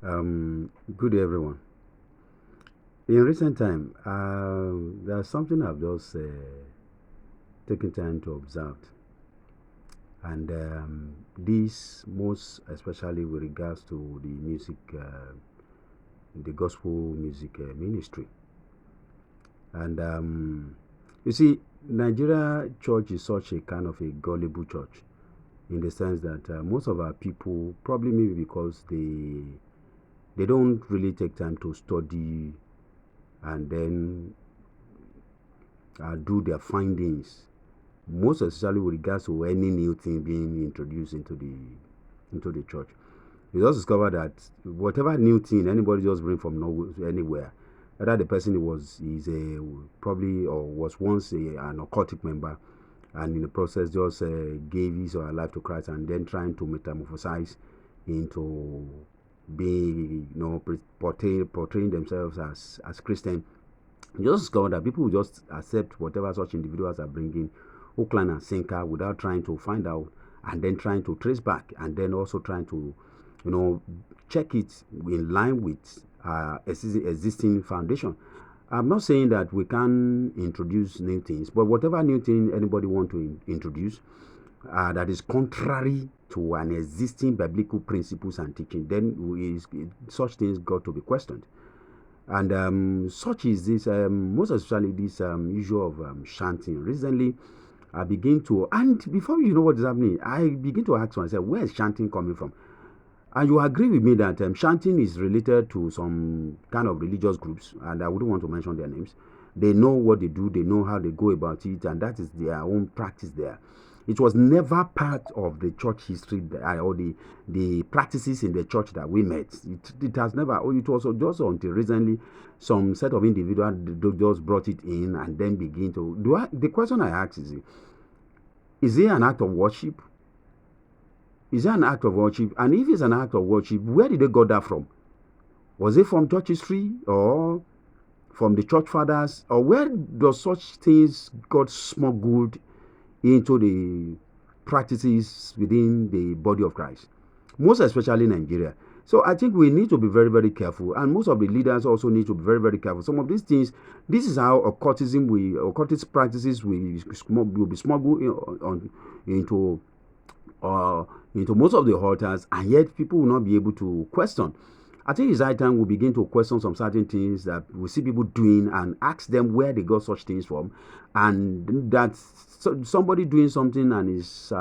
Good day, everyone. In recent time, there's something I've just taken time to observe, and this most especially with regards to the music, the gospel music ministry. And you see, Nigeria church is such a kind of a gullible church, in the sense that most of our people, probably maybe because they don't really take time to study and then do their findings, most especially with regards to any new thing being introduced into the church. You just discover that whatever new thing anybody just bring from nowhere, anywhere, whether the person is a probably or was once an occultic member, and in the process just gave his or her life to Christ, and then trying to metamorphosize into being, portraying themselves as Christian. You just discover that people will just accept whatever such individuals are bringing, hook, line, and sinker, without trying to find out, and then trying to trace back, and then also trying to, check it in line with existing foundation. I'm not saying that we can introduce new things, but whatever new thing anybody want to introduce that is contrary to an existing biblical principles and teaching, then such things got to be questioned. And such is this, most especially this issue of chanting. Recently, I begin to, and before you know what is happening, I begin to ask myself, where is chanting coming from? And you agree with me that chanting is related to some kind of religious groups, and I wouldn't want to mention their names. They know what they do, they know how they go about it, and that is their own practice there. It was never part of the church history or the practices in the church that we met. It has never, it was just until recently some set of individuals just brought it in and then begin to. The question I ask is it an act of worship? Is it an act of worship? And if it's an act of worship, where did they got that from? Was it from church history or from the church fathers? Or where does such things got smuggled into the practices within the body of Christ? Most especially Nigeria. So I think we need to be very, very careful. And most of the leaders also need to be very, very careful. Some of these things, this is how occultist practices will be smuggled into most of the altars, and yet people will not be able to question. I think it's high time we begin to question some certain things that we see people doing and ask them where they got such things from, and that somebody doing something and is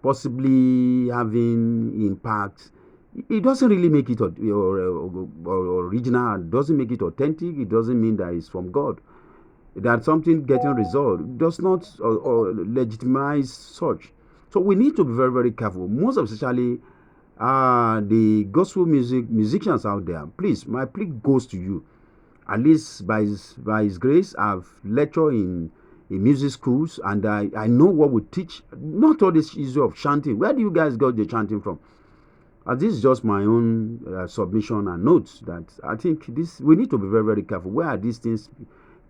possibly having impact. It doesn't really make it or original. It doesn't make it authentic. It doesn't mean that it's from God. That something getting resolved does not legitimize such. So we need to be very, very careful. Most especially the gospel musicians out there. Please, my plea goes to you. At least by his grace, I've lectured in music schools, and I know what we teach. Not all this issue of chanting. Where do you guys got the chanting from? This is just my own submission and notes that I think we need to be very, very careful. Where are these things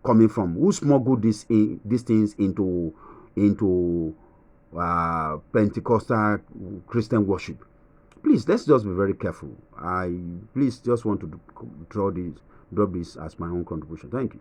coming from? Who smuggled these things into Pentecostal Christian worship? Please, let's just be very careful. I please just want to drop this as my own contribution. Thank you.